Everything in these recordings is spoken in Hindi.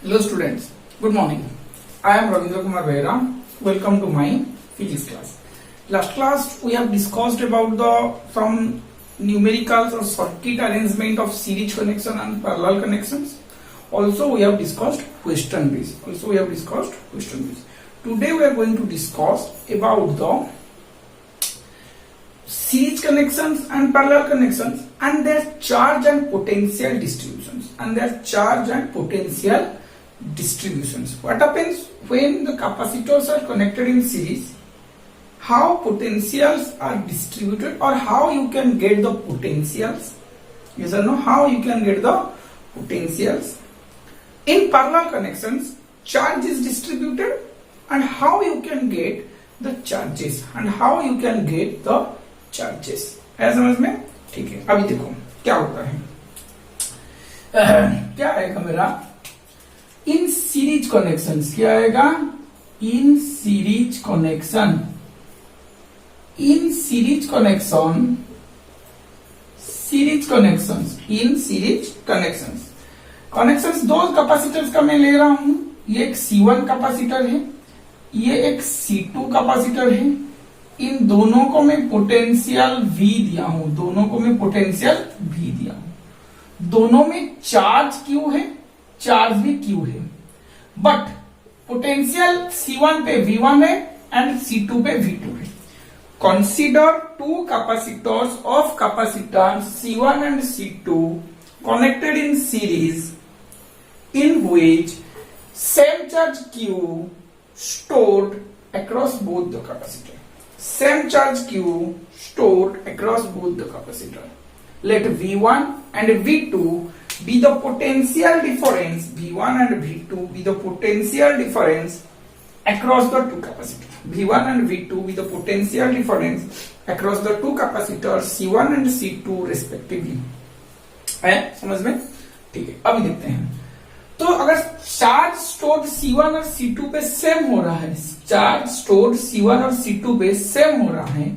Hello students, good morning. I am Ravindra Kumar Behra. Welcome to my physics class. Last class we have discussed about some numericals or circuit arrangement of series connection and parallel connections. Also we have discussed question base. Today we are going to discuss about the series connections and parallel connections and their charge and potential distributions. What happens when the capacitors are connected in series? How potentials are distributed, or how you can get the potentials? Yes or no? How you can get the potentials? In parallel connections, charge is distributed, and how you can get the charges है समझ में? ठीक है, अभी देखो क्या होता है। क्या आएगा मेरा इन सीरीज कनेक्शंस? क्या आएगा इन सीरीज कनेक्शंस दो कैपेसिटर्स का मैं ले रहा हूं। ये एक C1 कैपेसिटर है, ये एक C2 कैपेसिटर है। इन दोनों को मैं पोटेंशियल V दिया हूं, दोनों में चार्ज Q है, चार्ज भी Q है, बट पोटेंशियल C1 पे V1 है एंड C2 पे V2 है। Consider two capacitors of capacitance C1 and C2 connected in series in which same charge Q stored across both the capacitor. Let V1 and V2 be the potential difference. Across the two capacitors. V1 and V2 be the potential difference across the two capacitors C1 and C2 respectively. है समझ में? ठीक है, अभी देखते हैं। तो अगर चार्ज स्टोर्ड C1 और C2 पे सेम हो रहा है,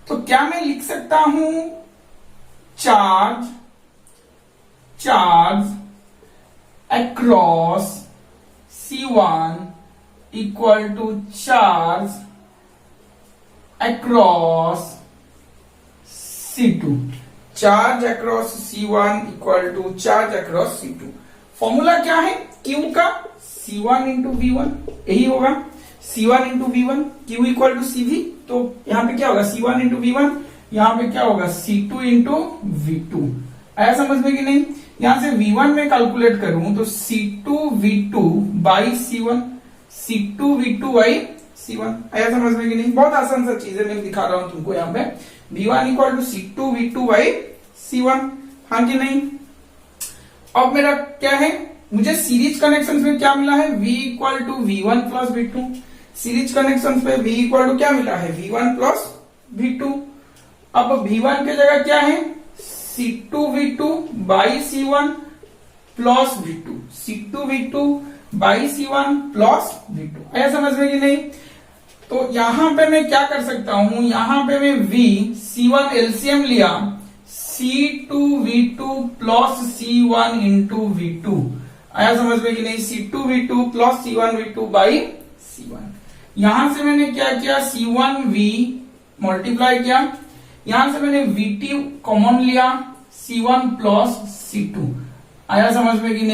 तो क्या मैं लिख सकता हूं charge across C1 equal to charge across C2। Charge across C1 equal to charge across C2। Formula क्या है Q का? C1 इंटू V1, यही होगा C1 into V1, Q equal to CV। तो यहां पे क्या होगा C1 इंटू V1, यहां पे क्या होगा C2 इंटू V2। आया समझ में कि नहीं? यहां से V1 में कैलकुलेट करूं तो C2 V2 by C1, by C1। आया समझ में कि नहीं? बहुत आसान सा चीज है, मैं दिखा रहा हूं तुमको। यहाँ पे V1 equal to C2 V2 by C1, हाँ कि नहीं? अब मेरा क्या है, मुझे सीरीज कनेक्शन में क्या मिला है? V equal to V1 plus V2। Series connection पे V इक्वल टू क्या मिला है? V1 plus V2। अब V1 की जगह क्या है? C2 V2 by C1 plus V2, C2 V2 by C1 plus V2। आया समझ में कि नहीं? तो यहां पे मैं क्या कर सकता हूं, यहां पे मैं V C1 एलसीएम लिया, C2 V2 plus C1 into V2। आया समझ में कि नहीं? C2 V2 plus C1 V2 by C1। यहां से मैंने क्या किया, C1 V मल्टीप्लाई किया, यहां से मैंने VT कॉमन लिया, C1 प्लस C2। आया समझ में कि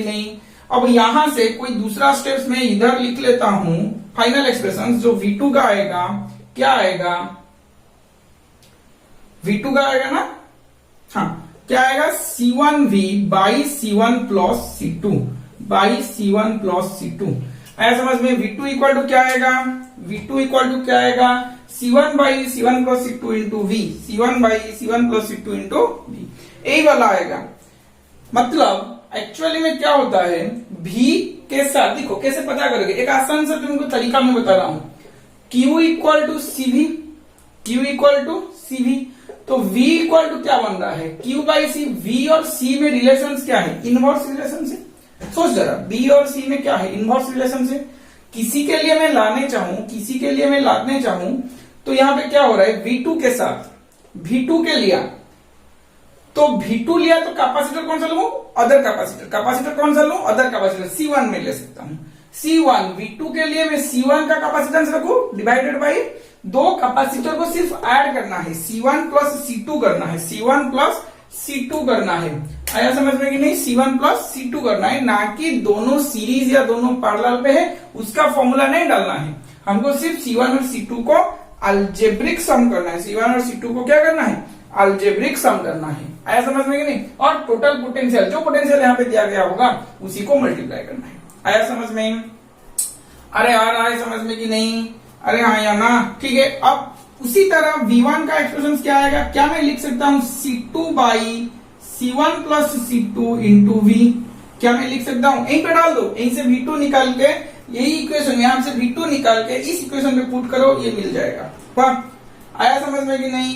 नहीं? अब यहां से कोई दूसरा स्टेप्स में इधर लिख लेता हूं फाइनल एक्सप्रेशन। जो V2 का आएगा, क्या आएगा? V2 का आएगा ना, हाँ, क्या आएगा? C1V by C1 plus C2 by C1 plus C2। आया समझ में? V2 इक्वल टू क्या आएगा? C1 by C1 plus C2 into V, C1 by C1 plus C2 into V, यही वाला आएगा। मतलब एक्चुअली में क्या होता है, V के साथ देखो कैसे पता करोगे, एक आसान सा तुमको तरीका मैं बता रहा हूं। Q इक्वल टू CV, तो V इक्वल टू क्या बन रहा है? Q by C। V और C में रिलेशन क्या है? इनवर्स रिलेशन से। सोच जरा, B और C में क्या है? इनवर्स रिलेशन से। किसी के लिए मैं लादने चाहूं तो यहां पे क्या हो रहा है, V2 के साथ V2 के लिया तो V2 लिया तो कैपेसिटर कौन सा लूं? Other capacitor. कैपेसिटर कौन सा लूं? Other capacitor. C1 में ले सकता हूं। C1 V2 के लिए मैं C1 का कैपेसिटेंस रखूं डिवाइडेड बाई दो कैपेसिटर को सिर्फ ऐड करना है, C1 प्लस C2 करना है, C1 प्लस C2 करना है। आया समझ में कि नहीं? C1 प्लस C2 करना है, ना कि दोनों सीरीज या दोनों पैरेलल पे है उसका फॉर्मूला नहीं डालना है। हमको सिर्फ C1 और C2 को अलजेब्रिक सम करना है। C1 और C2 को क्या करना है? अलजेब्रिक सम करना है। आया समझ में कि नहीं? और टोटल पोटेंशियल, जो पोटेंशियल यहाँ पे दिया गया होगा उसी को मल्टीप्लाई करना है। आया समझ में? अरे आ रहा है समझ में कि नहीं? अरे हाँ या ना? ठीक है। अब उसी तरह V1 का एक्सप्रेशन क्या आएगा? क्या मैं लिख सकता हूं C2 by C1 plus C2 into V? क्या मैं लिख सकता हूं? यहीं पे डाल दो, यहीं से V2 निकाल के, यही इक्वेशन यहां से V2 निकाल के इस इक्वेशन पे पुट करो, ये मिल जाएगा। वाह, आया समझ में कि नहीं?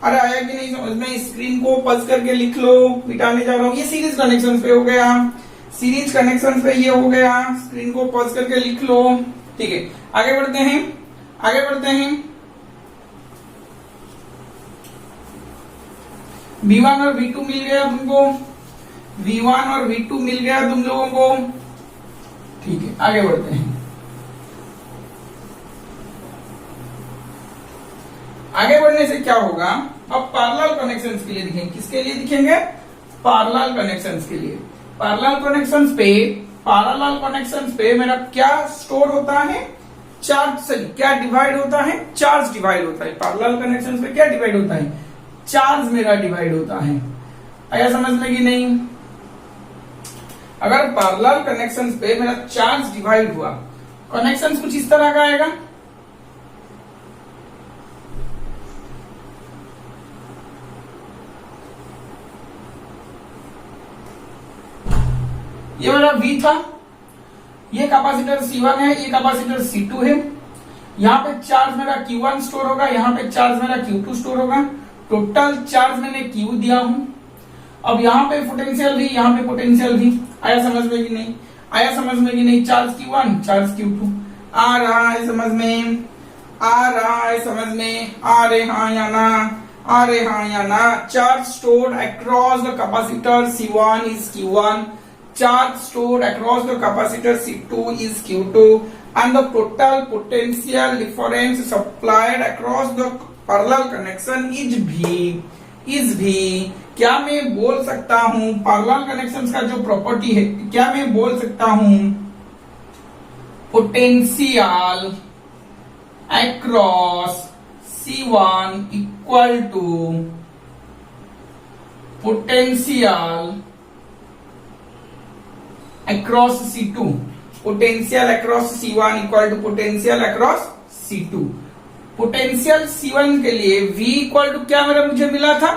अरे आया कि नहीं समझ में? स्क्रीन को पज करके लिख लो, मिटाने जा रहा हूं। ये सीरीज कनेक्शन पे हो गया, सीरीज कनेक्शन पे ये हो गया, स्क्रीन को पॉज करके लिख लो। ठीक है, आगे बढ़ते हैं, आगे बढ़ते हैं। V1 और V2 मिल गया तुमको, V1 और V2 मिल गया तुम लोगों को। ठीक है, आगे बढ़ते हैं। आगे बढ़ने से क्या होगा? अब पैरेलल कनेक्शंस के लिए दिखेंगे। किसके लिए दिखेंगे? पैरेलल कनेक्शंस के लिए। पैरेलल कनेक्शंस पे मेरा क्या स्टोर होता है? चार्ज से क्या डिवाइड होता है? चार्ज डिवाइड होता है। पैरेलल कनेक्शंस पे क्या डिवाइड होता है? चार्ज मेरा डिवाइड होता है। आया समझ में कि नहीं? अगर पैरेलल कनेक्शंस पे मेरा चार्ज डिवाइड हुआ, कनेक्शंस कुछ इस तरह का आएगा। ये मेरा V था, ये कैपेसिटर C1 है, ये कैपेसिटर C2 है। यहाँ पे चार्ज मेरा Q1 स्टोर होगा, यहाँ पे चार्ज मेरा Q2 स्टोर होगा। टोटल चार्ज मैंने Q दिया हूं। अब यहाँ पे पोटेंशियल भी, यहाँ पे पोटेंशियल भी। आया समझ में कि नहीं? आया समझ में कि नहीं? चार्ज Q1, चार्ज Q2 आ रहा है समझ में? आ रहा है समझ में? आ रहे हाँ या ना? आ रहे हाँ या ना? Charge stored across the capacitor C1 is Q1, charge stored across the capacitor C2 is Q2, and the total potential difference supplied across the parallel connection is V। क्या मैं बोल सकता हूं पैरेलल कनेक्शंस का जो प्रॉपर्टी है, क्या मैं बोल सकता हूं potential across C1 equal to potential across C2, potential across C1 equal to potential across C2। Potential C1 के लिए V इक्वल टू क्या मेरा मुझे मिला था?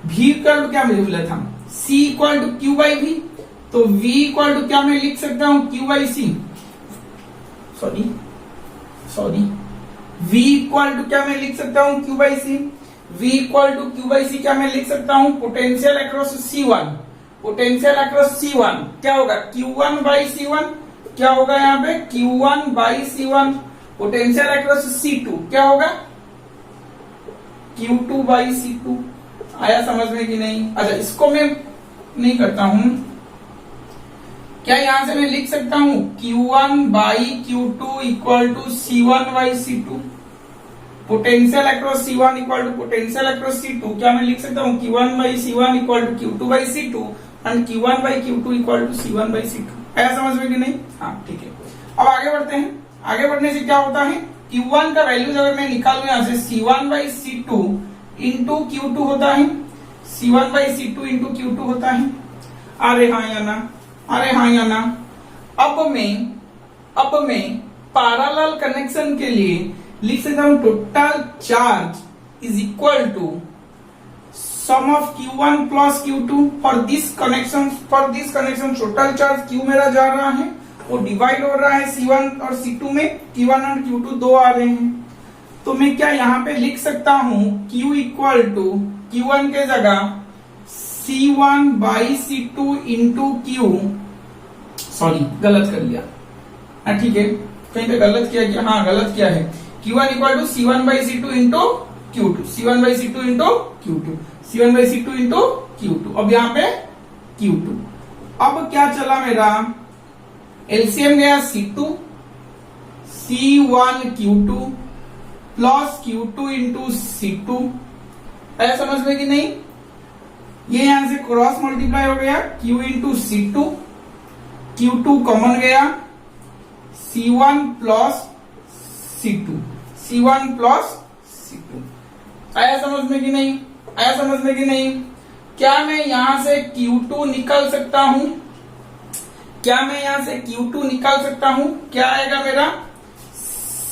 V इक्वल टू क्या मुझे मिला था? C equal to Q by V। तो V इक्वल टू क्या मैं लिख सकता हूं? Q by C। Sorry, V equal to क्या मैं लिख सकता हूं? Q by C। V equal to Q by C क्या मैं लिख सकता हूं? Potential across C1। Potential across C1 क्या होगा? Q1 by C1। क्या होगा यहाँ पे? Q1 by C1। Potential across C2 क्या होगा? Q2 by C2। आया समझ में कि नहीं? अच्छा, इसको मैं नहीं करता हूं। क्या यहां से मैं लिख सकता हूं Q1 by Q2 equal to C1 by C2? Potential across C1 equal to potential across C2 क्या मैं लिख सकता हूं Q1 by C1 equal to Q2 by C2 and Q1 by Q2 equal to C1 by C2। ऐसा समझ में कि नहीं? हाँ ठीक है। अब आगे बढ़ते हैं। आगे बढ़ने से क्या होता है? Q1 का वैल्यूज अगर मैं निकालू यहां से C1 by C2 into Q2 होता है, C1 by C2 into Q2 होता है। अरे हाँ या ना? अरे हाँ या ना? अब मैं पैरेलल कनेक्शन के लिए लिख सकता हूं total charge is equal to sum of Q1 plus Q2 for this connection. Total charge Q मेरा जा रहा है, वो डिवाइड हो रहा है C1 और C2 में। Q1 और Q2 दो आ रहे हैं, तो मैं क्या यहाँ पे लिख सकता हूं Q इक्वल टू Q1 के जगह C1 by C2 into Q। Sorry, गलत कर लिया। ठीक है, कहीं पे गलत किया क्या? हाँ गलत किया है। Q1 equal to C1 by C2 into Q2, C1/C2 into Q2, C1/C2 into Q2। अब यहाँ पे Q2। अब क्या चला मेरा, एलसीएम गया C2, C1 Q2 plus Q2 into C2। आया समझ में कि नहीं? ये यहां से क्रॉस मल्टीप्लाई हो गया, Q into C2, Q2 common गया, C1 plus C2, C1 plus C2। आया समझ में कि नहीं? आया समझ में कि नहीं? क्या मैं यहां से Q2 निकाल सकता हूं? क्या मैं यहां से Q2 निकाल सकता हूं? क्या आएगा मेरा,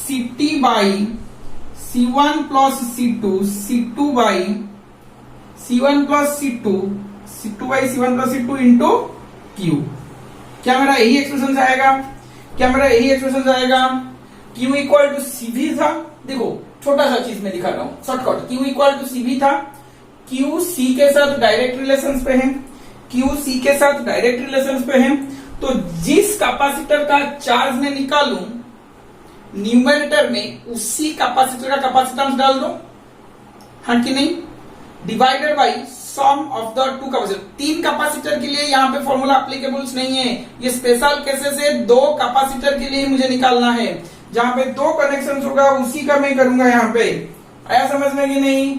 CT by C1 plus C2, C2 by C1 plus C2, C2 by C1 plus C2 into Q। क्या मेरा यही एक्सप्रेशन आएगा? क्या मेरा यही एक्सप्रेशन आएगा? Q इक्वल टू CV था, देखो छोटा सा चीज में दिखा रहा हूं shortcut. Q equal to CV था, Q C के साथ डायरेक्ट रिलेशन पे है, Q C के साथ डायरेक्ट रिलेशन पे है, तो जिस कैपेसिटर का चार्ज मैं निकालूं न्यूमरेटर में उसी कैपेसिटर का कैपेसिटेंस डाल दो, हाँ कि नहीं, divided by sum of the two capacitor. तीन कैपेसिटर के लिए यहाँ पे फॉर्मूला एप्लीकेबल्स नहीं है, ये स्पेशल केसेस है, दो कैपेसिटर के लिए मुझे निकालना है, जहां पे दो कनेक्शन होगा उसी का मैं करूंगा यहाँ पे। आया समझ में कि नहीं?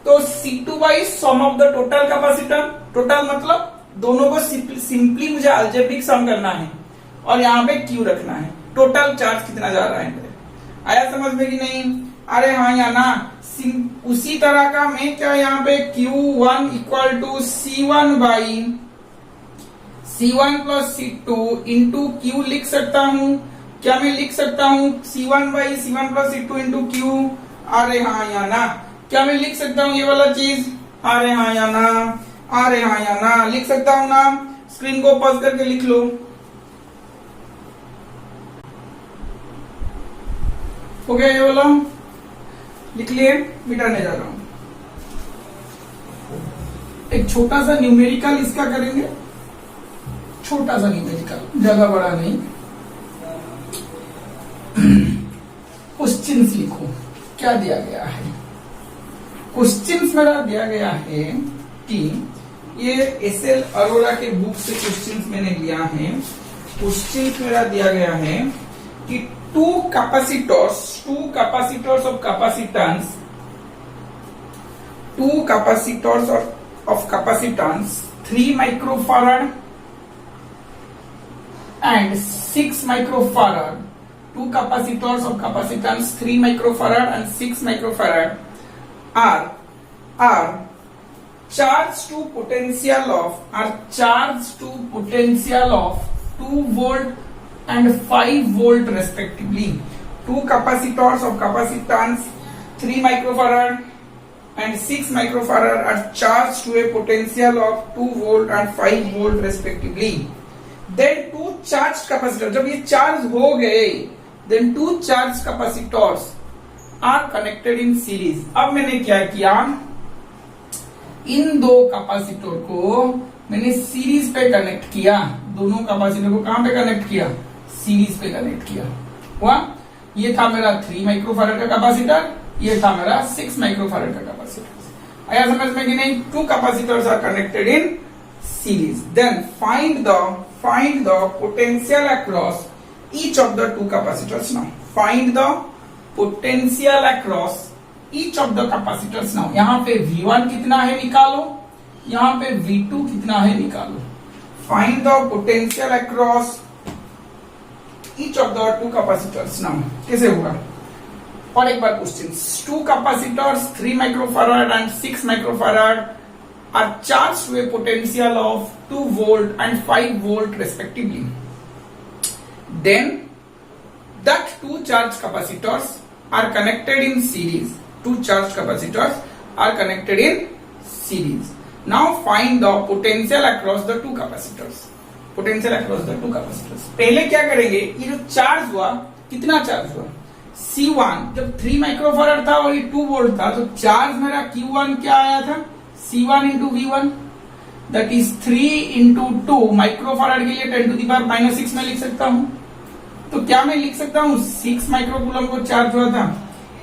तो C2 by sum of the total capacitor, total मतलब दोनों को सिंपली मुझे अलजेब्रिक सम करना है और यहाँ पे Q रखना है, टोटल चार्ज कितना जा रहा है। आया समझ में कि नहीं? अरे हाँ या ना? उसी तरह का मैं क्या यहाँ पे Q1 equal to C1 by C1 plus C2 into Q लिख सकता हूँ। क्या मैं लिख सकता हूँ C1 by C1 plus C2 into Q? अरे हाँ या ना? क्या मैं लिख सकता हूँ ये वाला चीज? अरे हाँ या ना? अरे हाँ या ना? लिख सकता हूँ ना? स्क्रीन को पॉज करके लिख लो। हो गया ये वाला? लिख लिए? मिटाने जा रहा हूं। एक छोटा सा न्यूमेरिकल इसका करेंगे, छोटा सा न्यूमेरिकल, ज्यादा बड़ा नहीं। क्वेश्चंस लिखो, क्या दिया गया है? क्वेश्चंस मेरा दिया गया है कि ये एसएल अरोड़ा के बुक से क्वेश्चंस मैंने लिया है। क्वेश्चंस मेरा दिया गया है कि two capacitors of capacitance, of capacitance 3 microfarad and 6 microfarad, two capacitors of capacitance 3 microfarad and 6 microfarad are charged to potential of 2 volt and 5 volt respectively. Two capacitors of capacitance 3 microfarad and 6 microfarad are charged to a potential of 2 volt and 5 volt respectively. Then two charged capacitors, जब ये चार्ज हो गए, then two charged capacitors are connected in series. अब मैंने क्या किया, इन दो कैपेसिटर को मैंने सीरीज पे कनेक्ट किया। दोनों कैपेसिटर को कहां पे कनेक्ट किया? सीरीज पे कनेक्ट किया। हुआ? ये था मेरा 3 माइक्रोफैराड का कैपेसिटर, ये था मेरा 6 माइक्रोफैराड का कैपेसिटर। आया समझ में कि नहीं? Two capacitors are connected in series. Then find the potential across each of the two capacitors. Now find the potential across each of the capacitors. Now यहाँ पे V1 कितना है निकालो, यहाँ पे V2 कितना है निकालो। Find the potential across each of the two capacitors। now कैसे होगा? और एक बार question, two capacitors 3 microfarad and 6 microfarad are charged to a potential of 2 volt and 5 volt respectively. Then that two charged capacitors are connected in series. Two charged capacitors are connected in series. Now find the potential across the two capacitors. Potential across the two capacitors. पहले क्या करेंगे, ये जो चार्ज हुआ, कितना चार्ज हुआ? C1 जब 3 माइक्रोफैराड था और ये 2 वोल्ट था, तो चार्ज मेरा Q1 क्या आया था? C1 into V1, that is 3 into 2 microfarad के लिए 10⁻⁻⁶ में लिख सकता हूं। तो क्या मैं लिख सकता हूं 6 माइक्रोकूलम को चार्ज हुआ था,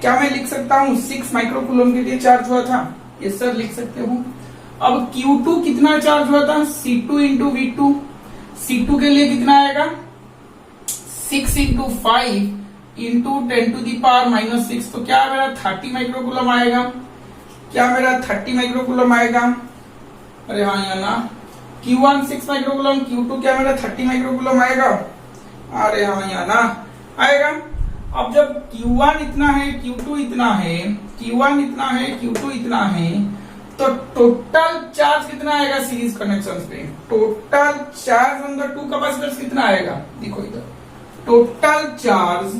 क्या मैं लिख सकता हूँ 6 माइक्रो कूलम के लिए चार्ज हुआ था? यस सर, लिख सकते हो। अब Q2 कितना चार्ज हुआ था? C2 into V2। C2 के लिए कितना आएगा? 6 into 5 into 10 to the power minus 6, तो क्या मेरा 30 माइक्रो कूलम आएगा? क्या मेरा 30 माइक्रो कूलम आएगा? अरे हाँ या ना? Q1 6 माइक्रो कूलम, Q2 क्या मेरा 30 माइक्रो कूलम आएगा? अरे हाँ या ना? आएगा। अब जब Q1 इतना है, Q2 इतना है, Q1 इतना है, Q2 इतना है, तो टोटल चार्ज कितना आएगा सीरीज कनेक्शंस पे? Total charge on the two capacitors कितना आएगा? देखो इधर, टोटल चार्ज,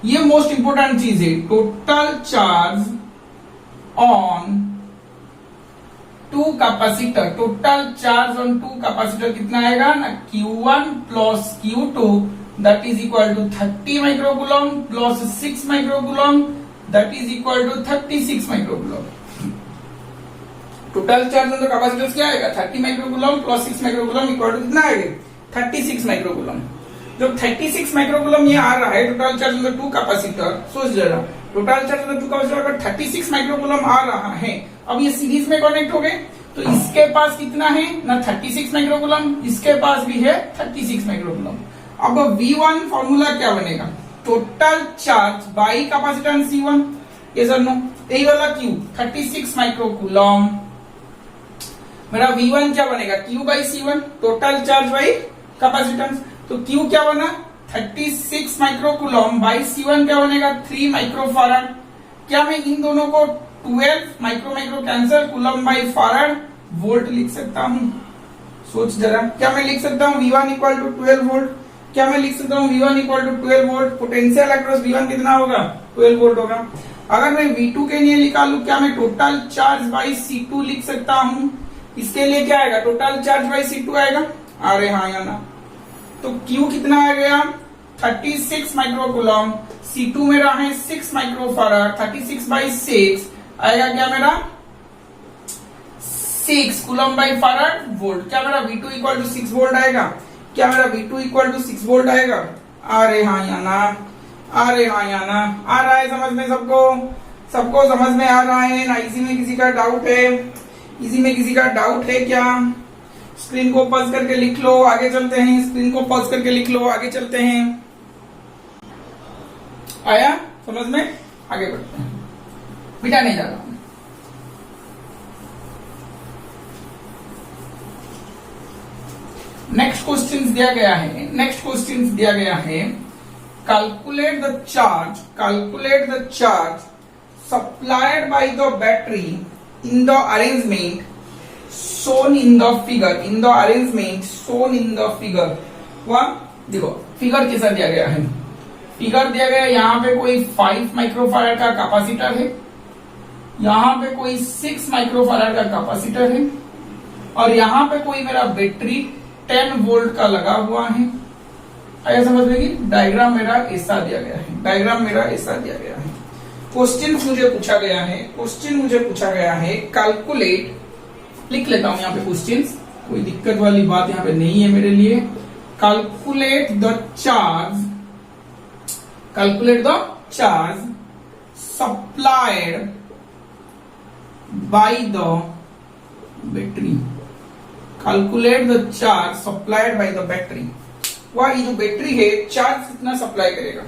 ये मोस्ट इंपोर्टेंट चीज है, total charge on two capacitor, total charge on two capacitor कितना आएगा ना? Q1 plus Q2 that is equal to 30 microcoulomb plus 6 microcoulomb that is equal to 36 microcoulomb. Total charge on the capacitors क्या आएगा? 30 microcoulomb plus 6 microcoulomb equal to कितना आएगा? 36 माइक्रोकूलम। जब 36 माइक्रोकूलम ये आ रहा है total charge on the two capacitor, सोच जरा, total charge on the two capacitor अगर 36 माइक्रोकूलम आ रहा है, अब ये सीरीज में कनेक्ट हो गए, तो इसके पास कितना है ना? 36 माइक्रोकूलम, इसके पास भी है 36 माइक्रोकूलम। अब V1 फॉर्मूला क्या बनेगा? Total charge by capacitance C1, ये सर नो, यही वाला Q 36 माइक्रोकूलम, मेरा V1 क्या बनेगा? Q by C1, total charge by capacitance. तो Q क्या बना? 36 माइक्रोकूलम बाई C1 क्या बनेगा? 3 माइक्रोफारड। क्या मैं इन दोनों को 12 माइक्रो कैंसर, कूलम बाई फारड, वोल्ट लिख सकता हूँ? सोच जरा, क्या मैं लिख सकता हूँ V1 इक्वल टू 12 वोल्ट? क्या मैं लिख सकता हूँ V1 equal to 12 volt? Potential across V1 कितना होगा? 12 वोल्ट होगा। अगर मैं V2 के लिए निकालू, क्या मैं टोटल चार्ज बाई C2 लिख सकता हूँ? इसके लिए क्या आएगा? टोटल चार्ज बाई C2 आएगा। अरे हाँ या ना? तो Q कितना आ गया? 36 माइक्रोकूलम, C2 मेरा है 6 माइक्रोफारड, 36 बाई 6 आएगा क्या मेरा? 6 कूलम बाई फारड वोल्ट। क्या मेरा V2 इक्वल टू 6 वोल्ट आएगा? क्या मेरा V2 इक्वल टू 6 वोल्ट आएगा? अरे हाँ या ना? अरे हाँ या ना? आ रहा है समझ में सबको? सबको समझ में आ रहा है ना? इसी में किसी का डाउट है? इसी में किसी का डाउट है क्या? स्क्रीन को पॉज करके लिख लो, आगे चलते हैं। स्क्रीन को पॉज करके लिख लो, आगे चलते हैं। आया समझ में? आगे बढ़ते हैं, मिटा नहीं जा रहा। नेक्स्ट क्वेश्चन दिया गया है, नेक्स्ट क्वेश्चन दिया गया है, calculate the charge supplied by the battery in the arrangement shown in the figure। वह देखो फिगर कैसा दिया गया है? फिगर दिया गया, यहाँ पे कोई 5 माइक्रोफारड का कैपेसिटर है, यहाँ पे कोई 6 माइक्रोफारड का कैपेसिटर है, और यहाँ पे कोई मेरा बैटरी 10 वोल्ट का लगा हुआ है। आया समझ में? कि डायग्राम मेरा ऐसा दिया गया है, डायग्राम मेरा ऐसा दिया गया है। क्वेश्चन मुझे पूछा गया है, कैलकुलेट, लिख लेता हूं यहाँ पे क्वेश्चंस, कोई दिक्कत वाली बात यहाँ पे नहीं है मेरे लिए। Calculate the charge supplied by the battery. Calculate the charge supplied by the battery. वह ये जो बैटरी है चार्ज कितना सप्लाई करेगा?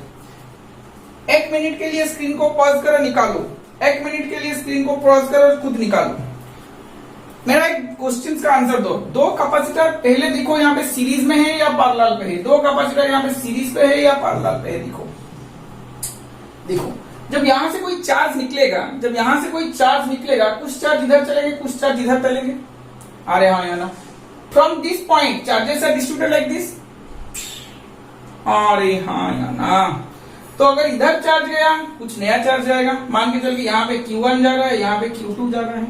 1 मिनट के लिए स्क्रीन को पॉज करो, निकालो। 1 मिनट के लिए स्क्रीन को पॉज करो, खुद निकालो। मेरा एक क्वेश्चन का आंसर दो। दो कैपेसिटर पहले देखो यहाँ पे सीरीज में है या पैरेलल पे है? दो कैपेसिटर यहाँ पे सीरीज पे है या पैरेलल पे है? देखो जब यहाँ से कोई चार्ज निकलेगा, कुछ चार्ज इधर चलेंगे, कुछ चार्ज इधर चलेंगे। अरे हाँ या ना? From this point charges are distributed like this. अरे हाँ या ना? तो अगर इधर चार्ज गया, कुछ नया चार्ज जाएगा। मान के चल के यहाँ पे Q1 जा रहा है, यहाँ पे Q2 जा रहा है।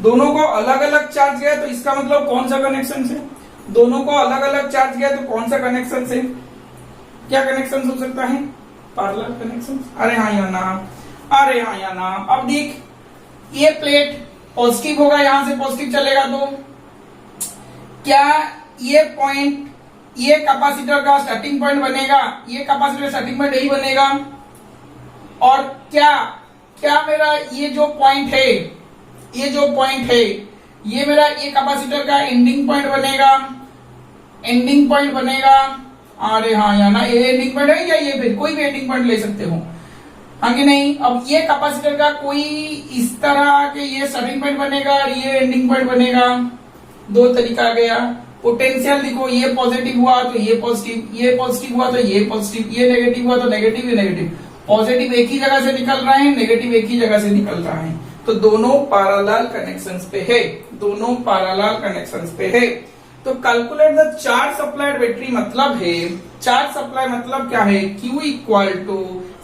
दोनों को अलग अलग चार्ज गया तो इसका मतलब कौन सा कनेक्शन से? दोनों को अलग अलग चार्ज गया तो कौन सा कनेक्शन से? क्या कनेक्शन हो सकता है? Parallel connection. अरे हाँ या ना? अरे हाँ या ना? अब देख, ये प्लेट पॉजिटिव होगा, यहां से पॉजिटिव चलेगा, तो क्या ये पॉइंट, ये कैपेसिटर का स्टार्टिंग पॉइंट बनेगा? ये कैपेसिटर स्टार्टिंग पॉइंट यही बनेगा, और क्या क्या मेरा ये जो पॉइंट है, ये जो पॉइंट है, ये मेरा ये कैपेसिटर का एंडिंग पॉइंट बनेगा, एंडिंग पॉइंट बनेगा। अरे हाँ या ना, ये एंडिंग पॉइंट है या ये फिर कोई भी एंडिंग पॉइंट ले सकते हो, हाँ कि नहीं। अब ये कैपेसिटर का कोई इस तरह के ये स्टार्टिंग पॉइंट बनेगा और ये एंडिंग पॉइंट बनेगा, दो तरीका आ गया। पोटेंशियल देखो, ये पॉजिटिव हुआ तो ये पॉजिटिव, ये पॉजिटिव हुआ तो ये पॉजिटिव, ये नेगेटिव हुआ तो नेगेटिव, ये नेगेटिव। पॉजिटिव एक ही जगह से निकल रहा है, नेगेटिव एक ही जगह से निकल रहा है, तो दोनों पैरेलल कनेक्शंस पे है, दोनों पैरेलल कनेक्शंस पे है। तो calculate the charge supplied battery मतलब है, चार्ज सप्लाई मतलब क्या है, Q इक्वल टू,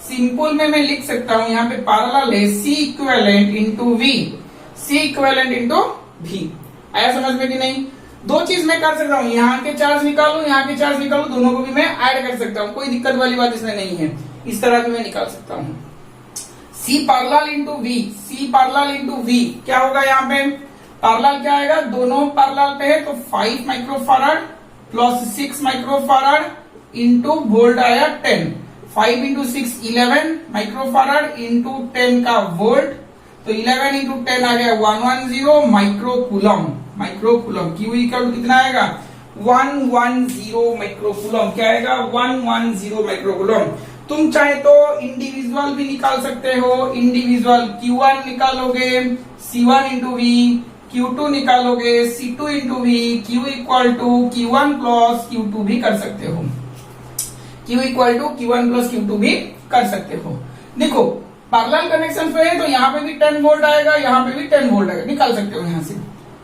सिंपल में मैं लिख सकता हूं यहाँ पे पैरेलल है, C equivalent into V, C equivalent into V। आया समझ में कि नहीं। दो चीज मैं कर सकता हूँ, यहाँ के चार्ज निकालू, यहाँ के चार्ज निकालू, दोनों को भी मैं ऐड कर सकता हूँ, कोई दिक्कत वाली बात इसमें नहीं है। इस तरह भी मैं निकाल सकता हूँ। C parallel into V, C parallel into V क्या होगा, यहाँ पे पैरेलल क्या आएगा, दोनों पैरेलल पे है तो 5 microfarad plus 6 microfarad into volt आया 10, 5 इंटू 6 11 माइक्रोफैराड इंटू 10 का वोल्ट, तो 11 इंटू 10 आ गया 110 माइक्रोकूलम, माइक्रोकूलम। Q इक्वल कितना आएगा, 110 माइक्रोकूलम, क्या आएगा 110 माइक्रोकूलम। तुम चाहे तो इंडिविजुअल भी निकाल सकते हो, इंडिविजुअल Q1 निकालोगे C1 इंटू V, Q2 निकालोगे C2 into V, Q equal to Q1 plus Q2 भी कर सकते हो, Q equal to Q1 plus Q2 भी कर सकते हो। देखो पैरेलल कनेक्शन पे है तो यहाँ पे भी 10 वोल्ट आएगा, यहाँ पे भी 10 वोल्ट आएगा, निकाल सकते हो यहाँ से,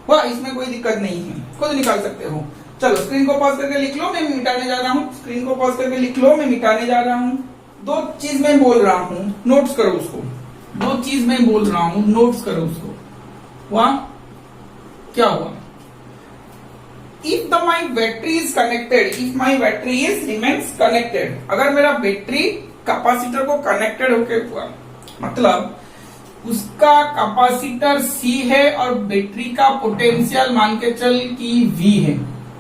वाह इसमें कोई दिक्कत नहीं है, खुद निकाल सकते हो। चलो स्क्रीन को पॉज करके लिख लो, मैं मिटाने जा रहा हूँ, स्क्रीन को पॉज करके लिख लो, मैं मिटाने जा रहा हूँ। दो चीज मैं बोल रहा हूँ, नोट्स करो उसको, दो चीज मैं बोल रहा हूँ, नोट्स करो उसको। वाह क्या हुआ, if the my battery is connected, if my battery is remains connected, अगर मेरा बैटरी कैपेसिटर को कनेक्टेड होके हुआ, मतलब उसका कैपेसिटर C है और बैटरी का पोटेंशियल मान के चल कि V है,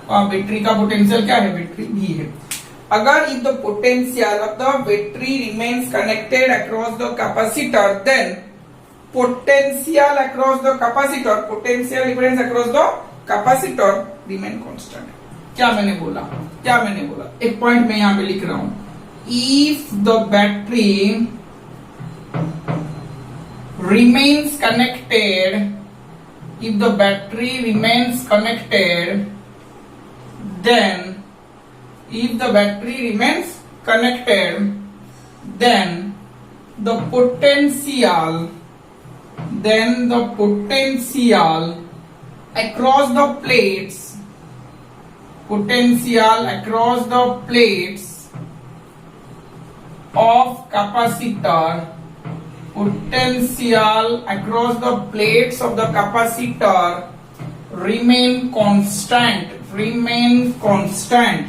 और बैटरी का पोटेंशियल क्या है, बैटरी V है। अगर if the potential of the battery remains connected across the capacitor, then potential across the capacitor, potential difference across the capacitor remain constant. क्या मैंने बोला, क्या मैंने बोला, एक पॉइंट मैं यहां पे लिख रहा हूं, if the battery remains connected, if the battery remains connected, then if the battery remains connected, then the potential, then the potential across the plates, potential across the plates of capacitor, potential across the plates of the capacitor remain constant, remain constant.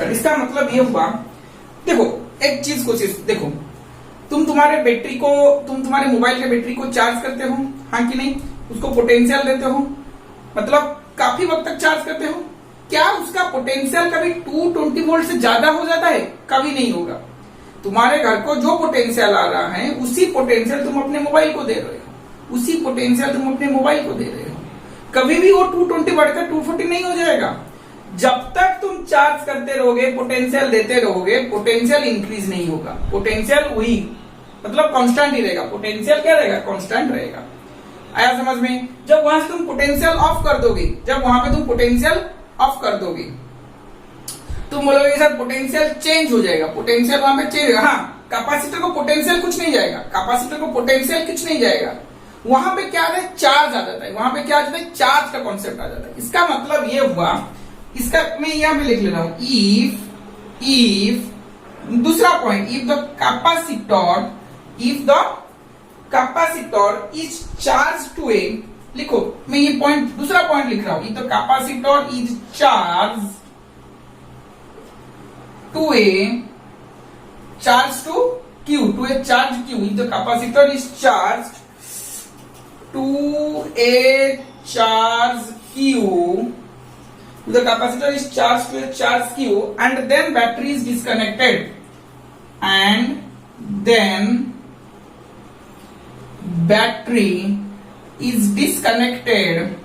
इसका मतलब ये हुआ, देखो एक चीज को देखो, तुम तुम्हारे बैटरी को, तुम तुम्हारे मोबाइल के बैटरी को चार्ज करते हो, हाँ कि नहीं, उसको पोटेंशियल देते हो, मतलब काफी वक्त तक चार्ज करते हो, क्या उसका पोटेंशियल कभी 220 वोल्ट से ज्यादा हो जाता है, कभी नहीं होगा। तुम्हारे घर को जो पोटेंशियल आ रहा है उसी पोटेंशियल तुम अपने मोबाइल को दे रहे हो, उसी पोटेंशियल तुम अपने मोबाइल को दे रहे हो, कभी भी वो 220 बढ़कर 240 नहीं हो जाएगा। जब तक तुम चार्ज करते रहोगे, पोटेंशियल देते रहोगे, पोटेंशियल इंक्रीज नहीं होगा, पोटेंशियल वही मतलब कांस्टेंट ही रहेगा, पोटेंशियल क्या रहेगा, कांस्टेंट रहेगा। आया समझ में। जब वहां से तुम पोटेंशियल ऑफ कर दोगे, जब वहां पे तुम पोटेंशियल ऑफ कर दोगे, तुम बोलोगे सर पोटेंशियल चेंज हो जाएगा, पोटेंशियल वहां पे चेंज, हाँ कैपेसिटर को पोटेंशियल कुछ नहीं जाएगा, कैपेसिटर को पोटेंशियल कुछ नहीं जाएगा, वहां पे क्या आता है, चार्ज आ जाता है, वहां पे क्या आ जाता है, चार्ज का कॉन्सेप्ट आ जाता है। इसका मतलब ये हुआ, इसका मैं यहां पे लिख ले रहा हूं, इफ दूसरा point, if the capacitor is charge to a, लिखो मैं ये पॉइंट दूसरा पॉइंट लिख रहा हूं, if the capacitor is charge to a, charge to Q, to a charge Q, if the capacitor is charge to a charge Q, the capacitor is charged to a charge Q and then battery is disconnected and then battery is disconnected,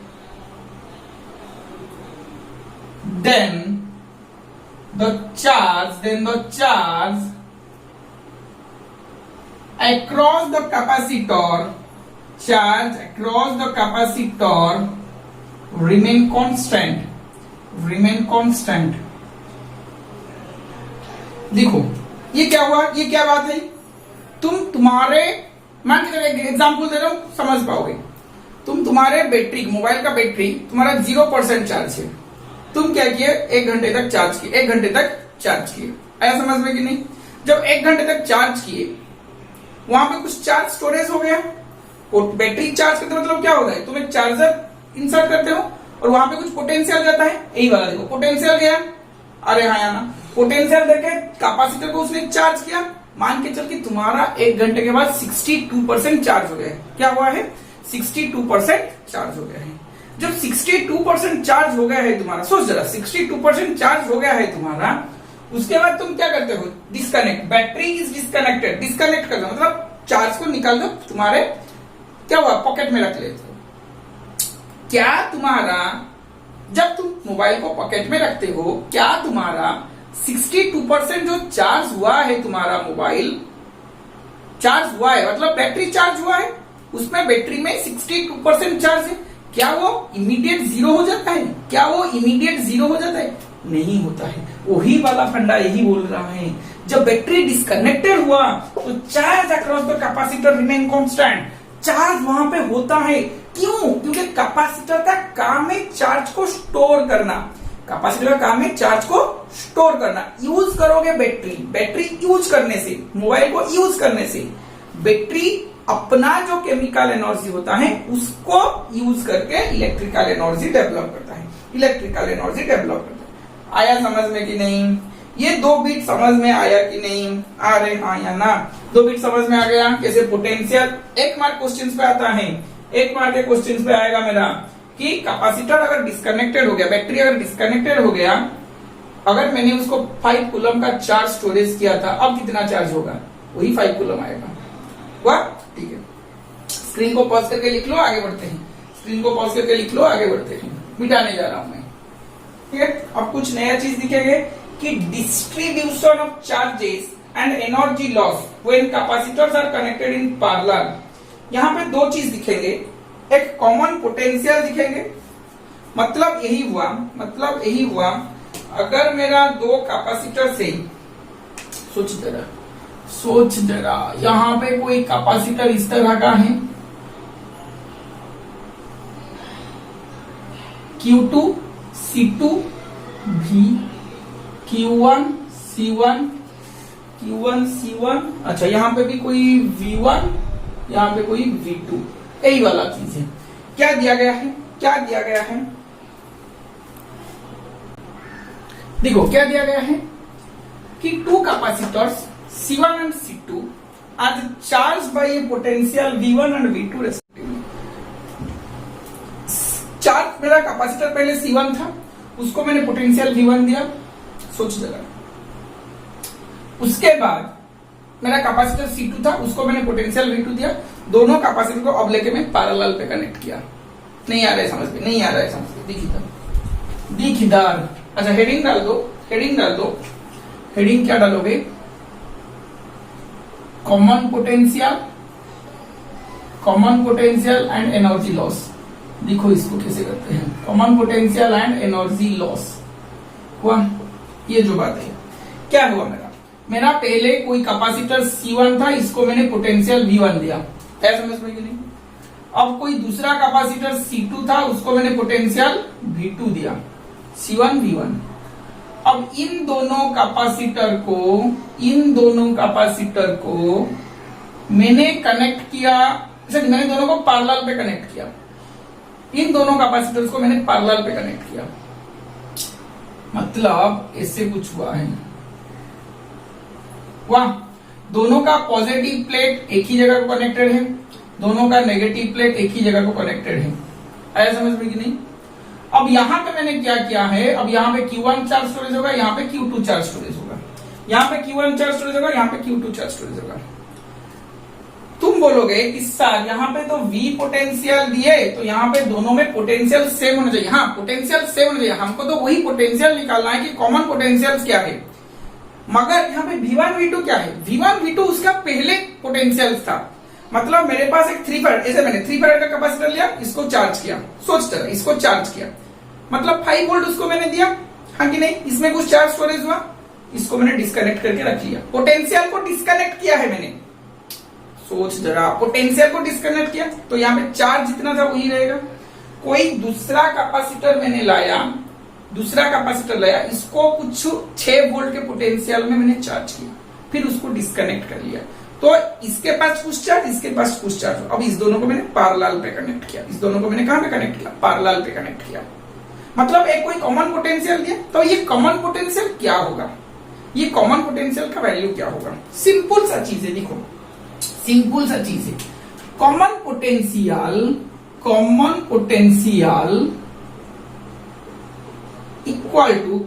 then the charge across the capacitor remain constant. देखो ये क्या हुआ, ये क्या बात है, तुम्हारे मान के चलो एक एग्जाम्पल दे रहा हूं, समझ पाओगे। तुम्हारे बैटरी, मोबाइल का बैटरी तुम्हारा 0% चार्ज है, तुम क्या किए, 1 घंटे तक चार्ज किए, 1 घंटे तक चार्ज किए, आया समझ में कि नहीं। जब 1 घंटे तक चार्ज किए, वहां पे कुछ चार्ज स्टोरेज हो गया। बैटरी चार्ज करते मतलब क्या होता है, तुम एक चार्जर इंसर्ट करते हो और वहां पे कुछ पोटेंशियल जाता है, यही वाला देखो पोटेंशियल गया, अरे हाँ ना, पोटेंशियल देके कैपेसिटर को उसने चार्ज किया। मान के चल कि तुम्हारा 1 घंटे के बाद 62% चार्ज हो गया है। क्या हुआ है, 62% चार्ज हो गया है। जब 62% चार्ज हो गया है तुम्हारा, सोच जरा, 62% चार्ज हो गया है तुम्हारा, उसके बाद तुम क्या करते हो, disconnect, battery is disconnected, disconnect कर दो मतलब चार्ज को निकाल दो, तुम्हारे क्या हुआ, पॉकेट में रख लेते हो। क्या तुम्हारा, जब तुम मोबाइल को पॉकेट में रखते हो, क्या तुम्हारा 62% जो चार्ज हुआ है, तुम्हारा मोबाइल चार्ज हुआ है मतलब बैटरी चार्ज हुआ है, उसमें बैटरी में 62% चार्ज है, क्या वो इमीडिएट जीरो हो जाता है, क्या वो इमीडिएट जीरो हो जाता है, नहीं होता है। वही वाला फंडा यही बोल रहा है, जब बैटरी डिस्कनेक्टेड हुआ तो charge across the capacitor remain constant, charge वहां पे होता है। क्यों, क्योंकि कैपेसिटर का काम है चार्ज को स्टोर करना, कैपेसिटर का काम है चार्ज को स्टोर करना। यूज करोगे बैटरी यूज करने से, मोबाइल को यूज करने से बैटरी अपना जो केमिकल एनर्जी होता है उसको यूज करके इलेक्ट्रिकल एनर्जी डेवलप करता है। आया समझ में कि नहीं, ये 2 बिट समझ में आया कि नहीं, आ रहे हाँ या ना, 2 बिट समझ में आ गया। कैसे पोटेंशियल 1 मार्क क्वेश्चन पे आता है, 1 मार्क के क्वेश्चन पे आएगा मेरा कि कैपेसिटर अगर डिस्कनेक्टेड हो गया, बैटरी अगर डिस्कनेक्टेड हो गया, अगर मैंने उसको 5 कूलम का चार्ज स्टोरेज किया था, अब कितना चार्ज होगा, वही 5 कूलम आएगा। वाह, ठीक है, स्क्रीन को पॉज करके लिख लो, आगे बढ़ते हैं। स्क्रीन को पॉज करके लिख लो, आगे बढ़ते हैं, मिटाने जा रहा हूं मैं, ठीक है। अब कुछ नया चीज दिखेंगे कि distribution of charges and energy loss when capacitors are connected in parallel. यहां पे 2 चीज दिखेंगे, एक कॉमन पोटेंशियल दिखेंगे, मतलब यही हुआ अगर मेरा 2 कैपेसिटर से, सोच जरा यहां पे कोई कैपेसिटर इस तरह का है, Q2 C2 V, Q1 C1, अच्छा यहाँ पे भी कोई V1, यहाँ पे कोई V2, यही वाला चीज है। क्या दिया गया है, देखो क्या दिया गया है कि 2 capacitors C1 and C2 are charged by a potential V1 and V2 respectively। Charge मेरा कैपेसिटर पहले C1 था, उसको मैंने पोटेंशियल V1 दिया, सोच जरा। उसके बाद मेरा कैपेसिटर C2 था, उसको मैंने पोटेंशियल V2 दिया, दोनों कैपेसिटर को अब लेके मैं पैरेलल पे कनेक्ट किया। नहीं आ रहा है समझ में, दिख इधर। अच्छा हेडिंग डाल दो, हेडिंग क्या डालोगे, common potential and energy loss. देखो इसको कैसे करते हैं, common potential and energy loss हुआ। ये जो बात है, क्या हुआ, मेरा पहले कोई कैपेसिटर C1 था, इसको मैंने पोटेंशियल V1 दिया, क्या समझ में कि नहीं। अब कोई दूसरा कैपेसिटर C2 था, उसको मैंने पोटेंशियल V2 दिया, C1 V1। अब इन दोनों कैपेसिटर को मैंने कनेक्ट किया, मैंने दोनों को पैरेलल पे कनेक्ट किया, इन दोनों कैपेसिटर्स को मैंने पैरेलल पे कनेक्ट किया, मतलब इससे कुछ हुआ है। वाह, दोनों का पॉजिटिव प्लेट एक ही जगह को कनेक्टेड है, दोनों का नेगेटिव प्लेट एक ही जगह को कनेक्टेड है, आया समझ में कि नहीं। अब यहां पे मैंने क्या किया है, अब यहाँ पे Q1 चार्ज स्टोरेज होगा, यहाँ पे Q2 चार्ज स्टोरेज होगा, यहाँ पे Q1 चार्ज स्टोरेज होगा, यहाँ पे Q2 चार्ज स्टोरेज होगा। तुम बोलोगे कि सर यहाँ पे तो V पोटेंशियल दिए, तो यहाँ पे दोनों में पोटेंशियल सेम होना चाहिए। हाँ, पोटेंशियल सेम होना चाहिए, हमको तो वही पोटेंशियल निकालना है कि कॉमन पोटेंशियल क्या है। मगर यहाँ पे V1 V2 क्या है, V1 V2 उसका पहले पोटेंशियल था। मतलब मेरे पास एक 3 फैराड, ऐसे मैंने 3 फैराड का कैपेसिटर लिया, इसको चार्ज किया, सोच चला इसको चार्ज किया, मतलब 5 वोल्ट उसको मैंने दिया, हाँ कि नहीं, इसमें कुछ चार्ज स्टोरेज हुआ, इसको मैंने डिस्कनेक्ट करके रख लिया, पोटेंशियल को डिस्कनेक्ट किया है मैंने। सोच जरा, पोटेंशियल को डिस्कनेक्ट किया तो यहाँ पे चार्ज जितना था वही रहेगा। कोई दूसरा कैपेसिटर मैंने लाया, दूसरा कैपेसिटर लाया, इसको कुछ 6 वोल्ट के पोटेंशियल में मैंने चार्ज किया, फिर उसको डिस्कनेक्ट कर लिया, तो इसके पास कुछ चार्ज, इसके पास कुछ चार्ज। अब इस दोनों को मैंने पैरेलल पे कनेक्ट किया, इस दोनों को मैंने कहां पे कनेक्ट किया, पैरेलल पे कनेक्ट किया। मतलब एक कोई कॉमन पोटेंशियल दिया, तो ये कॉमन पोटेंशियल क्या होगा, ये कॉमन पोटेंशियल का वैल्यू क्या होगा। सिंपल सा चीज है, देखो सिंपल सा चीज है, common potential equal to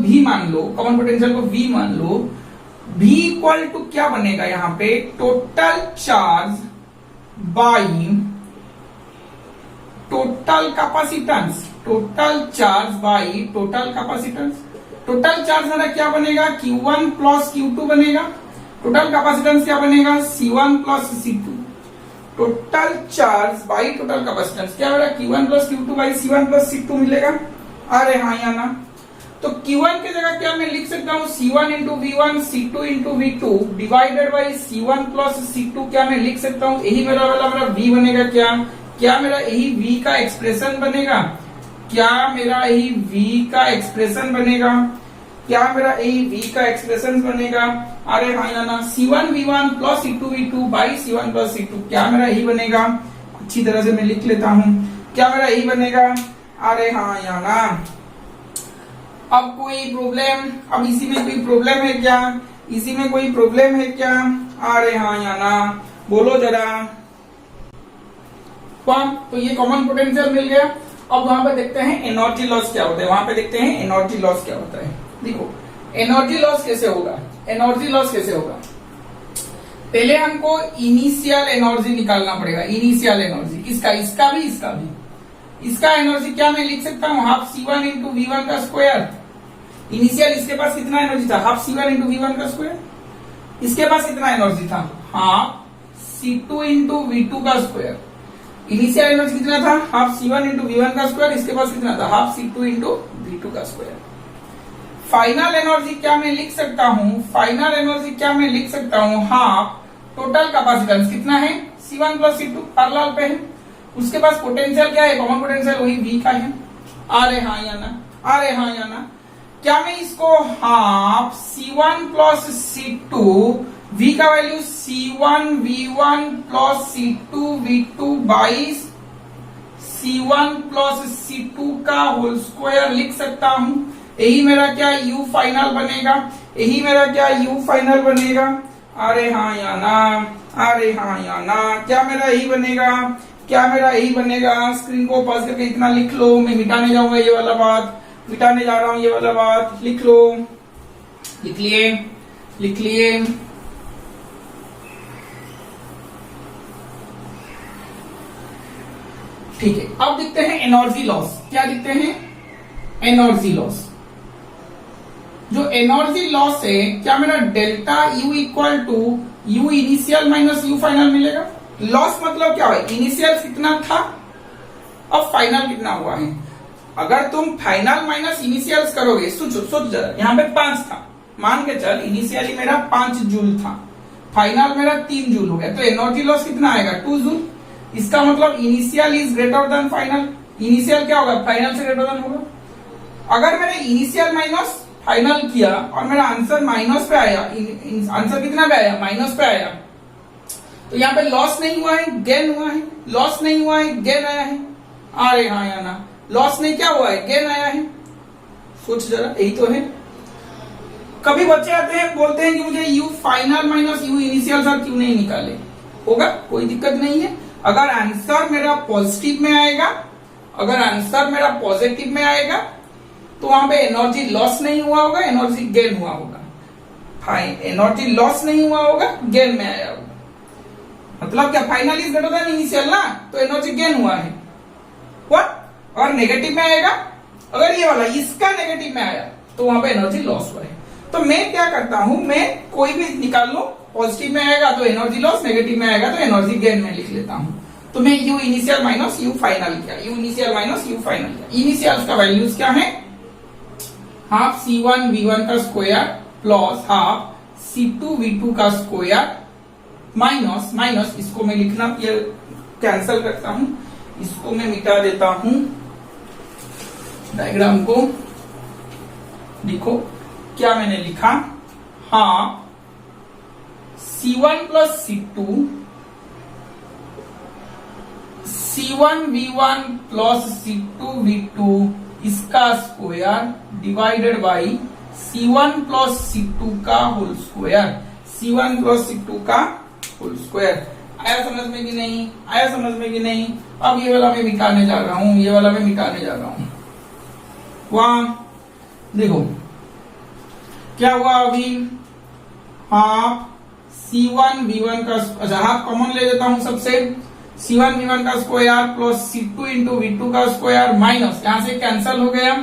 V मान लो, कॉमन पोटेंशियल को V मान लो, V इक्वल टू क्या बनेगा यहाँ पे, total charge by total capacitance, total charge by total capacitance. Total charge हमारा क्या बनेगा, Q1 प्लस Q2 बनेगा, टोटल कैपेसिटेंस क्या बनेगा, C1 plus C2। Total charge by total capacitance क्या होगा, Q1 plus Q2 by C1 plus C2 मिलेगा। अरे हाँ या ना, तो Q1 की जगह क्या मैं लिख सकता हूँ, C1 into V1 C2 into V2 divided by C1 plus C2, क्या मैं लिख सकता हूँ, यही मेरा वाला मेरा V बनेगा। क्या मेरा यही V का एक्सप्रेशन बनेगा, क्या मेरा यही V का एक्सप्रेशन बनेगा, क्या मेरा यही V का एक्सप्रेशन बनेगा। अरे हाँ या ना, C1 V1 plus C2 V2 by C1 plus C2, क्या मेरा यही बनेगा। अच्छी तरह से मैं लिख लेता हूँ, क्या मेरा यही बनेगा। अरे हाँ या ना, अब कोई प्रॉब्लम, अब इसी में कोई प्रॉब्लम है क्या, इसी में कोई प्रॉब्लम है क्या। अरे हाँ या ना, बोलो जरा। तो ये कॉमन पोटेंशियल मिल गया। अब वहां पे देखते हैं एनर्जी लॉस क्या होता है, वहां पे देखते हैं एनर्जी लॉस क्या होता है। देखो एनर्जी लॉस कैसे होगा, एनर्जी लॉस कैसे होगा, पहले हमको इनिशियल एनर्जी निकालना पड़ेगा। इनिशियल एनर्जी इसका, इसका भी, इसका भी, इसका एनर्जी क्या मैं लिख सकता हूँ, हाफ C1 इंटू V1 का स्क्वायर। इनिशियल इसके पास कितना एनर्जी था, हाफ C1 इंटू V1 का स्क्वायर। इसके पास कितना एनर्जी था, हाफ C2 इंटू V2 का स्क्वायर। इनिशियल एनर्जी कितना था, हाफ C1 इंटू V1 का स्क्वायर, इसके पास कितना था, हाफ C2 इंटू V2 का स्क्वायर। फाइनल एनर्जी क्या मैं लिख सकता हूँ, फाइनल एनर्जी क्या मैं लिख सकता हूँ, हाफ टोटल कैपेसिटेंस कितना है, C1 प्लस C2 पैरेलल पे है। उसके पास पोटेंशियल क्या है, कॉमन पोटेंशियल वही V का है। अरे हाँ या ना, अरे हाँ या ना, क्या मैं इसको half C1 plus C2, V का value C1 V1 plus C2 V2 by C1 plus C2 का होल स्क्वायर लिख सकता हूं। यही मेरा क्या U फाइनल बनेगा, यही मेरा क्या U फाइनल बनेगा। अरे हाँ या ना, अरे हाँ या ना, क्या मेरा यही बनेगा, क्या मेरा यही बनेगा। स्क्रीन को पॉज करके इतना लिख लो, मैं मिटाने जाऊंगा ये वाला बात, मिटाने जा रहा हूं ये वाला बात, लिख लो, लिख लिए, लिख लिए। ठीक है, अब देखते हैं एनर्जी लॉस। क्या देखते हैं, एनर्जी लॉस। जो एनर्जी लॉस है, क्या मेरा delta U equal to U initial minus U final मिलेगा। लॉस मतलब क्या है, इनिशियल कितना था, अब फाइनल कितना हुआ है। अगर तुम फाइनल माइनस इनिशियल करोगे, सोच जरा, यहाँ पे 5 था, मान के चल इनिशियली मेरा 5 जूल था, फाइनल मेरा 3 जूल हो गया, तो एनर्जी लॉस कितना आएगा, 2 जूल। इसका मतलब initial is greater than final. Initial क्या होगा, फाइनल से ग्रेटर देन होगा। अगर मैंने इनिशियल माइनस फाइनल किया और मेरा आंसर माइनस पे आया, आंसर कितना पे आया, माइनस पे आया, तो यहाँ पे लॉस नहीं हुआ है, गेन हुआ है। लॉस नहीं हुआ है, गेन आया है। अरे हाँ या ना, लॉस नहीं क्या हुआ है, गेन आया है। सोच जरा, यही तो है। कभी बच्चे आते हैं बोलते हैं कि मुझे U final minus U initial sir क्यों नहीं निकाले। होगा, कोई दिक्कत नहीं है। अगर आंसर मेरा पॉजिटिव में आएगा अगर आंसर मेरा पॉजिटिव में आएगा तो वहां पे एनर्जी लॉस नहीं हुआ होगा, एनर्जी गेन हुआ होगा। फाइन, एनर्जी लॉस नहीं हुआ होगा, गेन में आया होगा। मतलब क्या, final is greater than initial ना, तो एनर्जी गेन हुआ है। व्हाट, और नेगेटिव में आएगा, अगर ये वाला इसका नेगेटिव में आया तो वहां पे एनर्जी लॉस हुआ है। तो मैं क्या करता हूं, मैं कोई भी निकाल लो, पॉजिटिव में आएगा तो एनर्जी लॉस, नेगेटिव में आएगा तो एनर्जी गेन में लिख लेता हूं। तो मैं U initial minus U final किया, U initial minus U final किया। इनिशियल का वैल्यूज क्या है, हाफ C1 V1 का square plus half C2 V2 का स्क्वायर माइनस माइनस, इसको मैं लिखना ये कैंसल करता हूं, इसको मैं मिटा देता हूं डायग्राम को। देखो क्या मैंने लिखा, half C1 plus C2 C1 V1 plus C2 V2 इसका square divided by C1 plus C2 का whole square, C1 plus C2 का होल स्क्वायर। आया समझ में कि नहीं, आया समझ में कि नहीं। अब ये वाला मैं मिटाने जा रहा हूं, ये वाला मैं मिटाने जा रहा हूं। वहां देखो क्या हुआ अभी, हाफ C1 V1 का, अच्छा हाफ कॉमन ले लेता हूं सबसे, C1 V1 का square plus C2 into V2 का स्क्वायर माइनस, यहां से कैंसल हो गया।